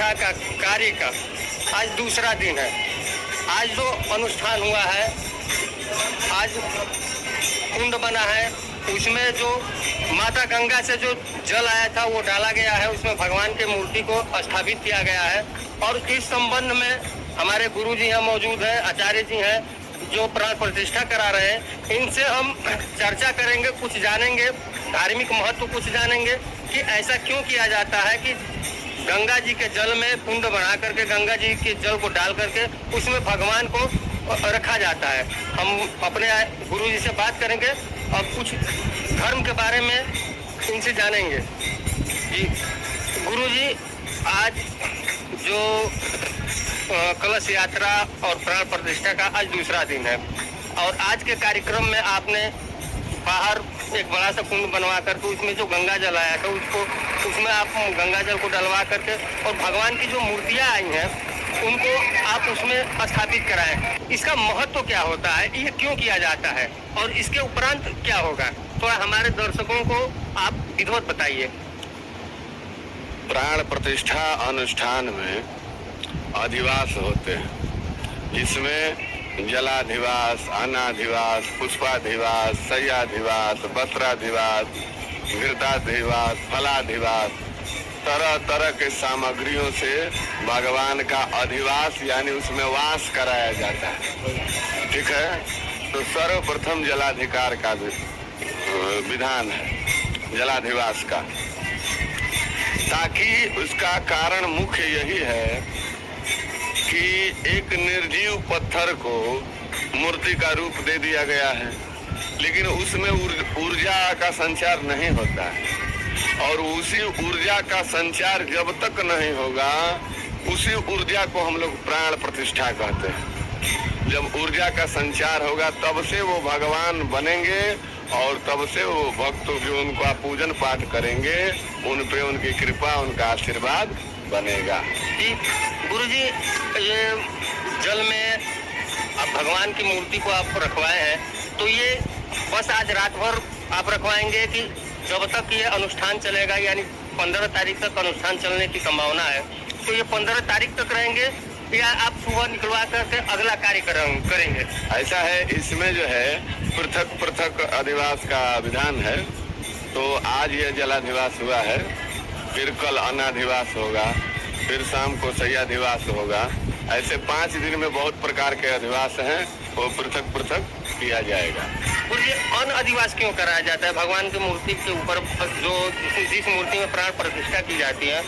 प्रतिष्ठा का कार्य का आज दूसरा दिन है। आज जो अनुष्ठान हुआ है, आज कुंड बना है, उसमें जो माता गंगा से जो जल आया था वो डाला गया है, उसमें भगवान की मूर्ति को स्थापित किया गया है। और इस संबंध में हमारे गुरु जी यहाँ मौजूद हैं, आचार्य जी हैं जो प्राण प्रतिष्ठा करा रहे हैं। इनसे हम चर्चा करेंगे, कुछ जानेंगे, धार्मिक महत्व कुछ जानेंगे कि ऐसा क्यों किया जाता है कि गंगा जी के जल में कुंड बना करके गंगा जी के जल को डाल करके उसमें भगवान को रखा जाता है। हम अपने गुरु जी से बात करेंगे और कुछ धर्म के बारे में इनसे जानेंगे। जी गुरु जी, आज जो कलश यात्रा और प्राण प्रतिष्ठा का आज दूसरा दिन है और आज के कार्यक्रम में आपने बाहर एक बड़ा सा कुंड बनवा करके उसमें जो गंगा जल आया था उसमें आप गंगा जल को डलवा करके और भगवान की जो मूर्तियां आई हैं उनको आप उसमें स्थापित कराएं। इसका महत्व क्या होता है, ये क्यों किया जाता है और इसके उपरांत क्या होगा, थोड़ा हमारे दर्शकों को आप विधिवत बताइए। प्राण प्रतिष्ठा अनुष्ठान में अधिवास होते हैं, जिसमें जलाधिवास, अन्नाधिवास, पुष्पाधिवास, शय्याधिवास, वस्त्राधिवास, घृताधिवास, फलाधिवास, तरह तरह के सामग्रियों से भगवान का अधिवास यानी उसमें वास कराया जाता है। ठीक है, तो सर्वप्रथम जलाधिकार का विधान है, जलाधिवास का, ताकि उसका कारण मुख्य यही है कि एक निर्जीव पत्थर को मूर्ति का रूप दे दिया गया है, लेकिन उसमें ऊर्जा का संचार नहीं होता है और उसी ऊर्जा का संचार जब तक नहीं होगा उसी ऊर्जा को हम लोग प्राण प्रतिष्ठा कहते हैं। जब ऊर्जा का संचार होगा तब से वो भगवान बनेंगे और तब से वो भक्त जो उनका पूजन पाठ करेंगे उन पे उनकी कृपा, उनका आशीर्वाद बनेगा। जी गुरु जी, ये जल में आप भगवान की मूर्ति को आप रखवाए हैं, तो ये बस आज रात भर आप रखवाएंगे कि जब तक ये अनुष्ठान चलेगा, यानी 15 तारीख तक अनुष्ठान चलने की संभावना है, तो ये 15 तारीख तक रहेंगे या आप सुबह निकलवा करके अगला कार्य करेंगे? ऐसा है, इसमें जो है पृथक पृथक अधिवास का विधान है। तो आज ये जलाधिवास हुआ है, फिर कल अन्नाधिवास होगा, फिर शाम को शय्याधिवास होगा। ऐसे 5 दिन में बहुत प्रकार के अधिवास हैं, वो पृथक पृथक किया जाएगा। ये अन्न अधिवास क्यों कराया जाता है? भगवान की मूर्ति के ऊपर जो जिस मूर्ति में प्राण प्रतिष्ठा की जाती है,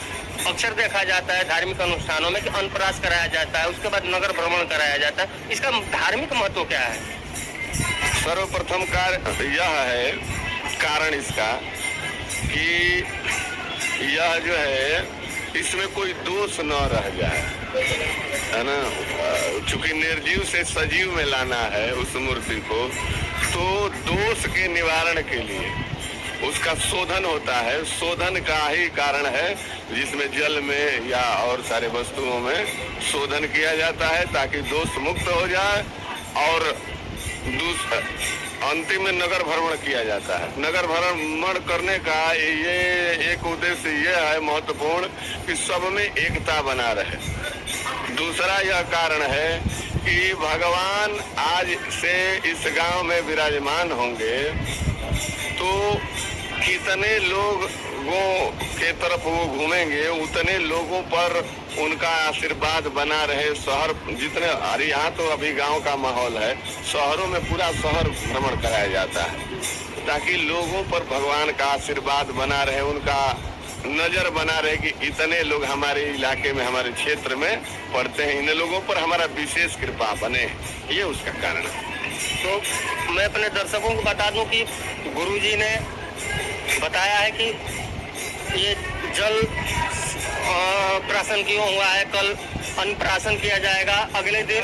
अक्सर देखा जाता है धार्मिक अनुष्ठानों में कि अन्नप्राश कराया जाता है, उसके बाद नगर भ्रमण कराया जाता है। इसका धार्मिक महत्व क्या है? सर्वप्रथम कार्य यह है, कारण इसका कि यह जो है इसमें कोई दोष न रह जाए, है ना। चूंकि निर्जीव से सजीव में लाना है उस मूर्ति को, तो दोष के निवारण के लिए उसका शोधन होता है। शोधन का ही कारण है जिसमें जल में या और सारे वस्तुओं में शोधन किया जाता है ताकि दोष मुक्त हो जाए। और अंतिम में नगर भ्रमण किया जाता है। नगर भ्रमण करने का ये एक उद्देश्य ये है महत्वपूर्ण कि सब में एकता बना रहे। दूसरा यह कारण है कि भगवान आज से इस गांव में विराजमान होंगे तो कितने लोगों के तरफ वो घूमेंगे, उतने लोगों पर उनका आशीर्वाद बना रहे। शहर जितने, अरे यहाँ तो अभी गांव का माहौल है, शहरों में पूरा शहर भ्रमण कराया जाता है ताकि लोगों पर भगवान का आशीर्वाद बना रहे, उनका नजर बना रहे कि इतने लोग हमारे इलाके में, हमारे क्षेत्र में पढ़ते हैं, इन लोगों पर हमारा विशेष कृपा बने, ये उसका कारण है। तो मैं अपने दर्शकों को बता दूं कि गुरुजी ने बताया है कि ये जल प्राशन किया हुआ है, कल अन्नप्राशन किया जाएगा, अगले दिन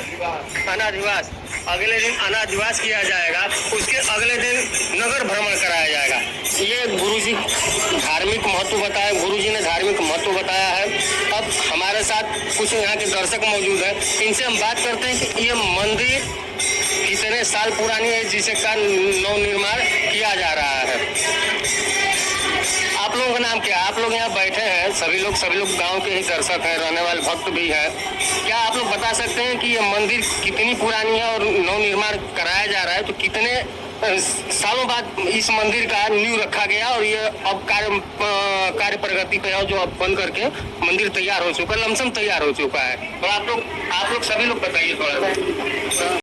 अनाधिवास, अगले दिन अनाधिवास किया जाएगा, उसके अगले दिन नगर भ्रमण कराया जाएगा। ये गुरुजी धार्मिक महत्व बताया, गुरुजी ने धार्मिक महत्व बताया है। अब हमारे साथ कुछ यहाँ के दर्शक मौजूद हैं, इनसे हम बात करते हैं कि ये मंदिर कितने साल पुरानी है जिसका नवनिर्माण किया जा रहा है। आप आप लोगों का नाम क्या है? आप लोग यहाँ बैठे हैं, सभी लोग गांव के ही दर्शक हैं, रहने वाले भक्त भी हैं। क्या आप लोग बता सकते हैं कि ये मंदिर कितनी पुरानी है और नवनिर्माण कराया जा रहा है, तो कितने सालों बाद इस मंदिर का नींव रखा गया और ये अब कार्य प्रगति पे है, जो अब बन करके मंदिर तैयार हो चुका है, लमसम तैयार हो चुका है। तो आप लोग सभी लोग बताइए थोड़ा सा।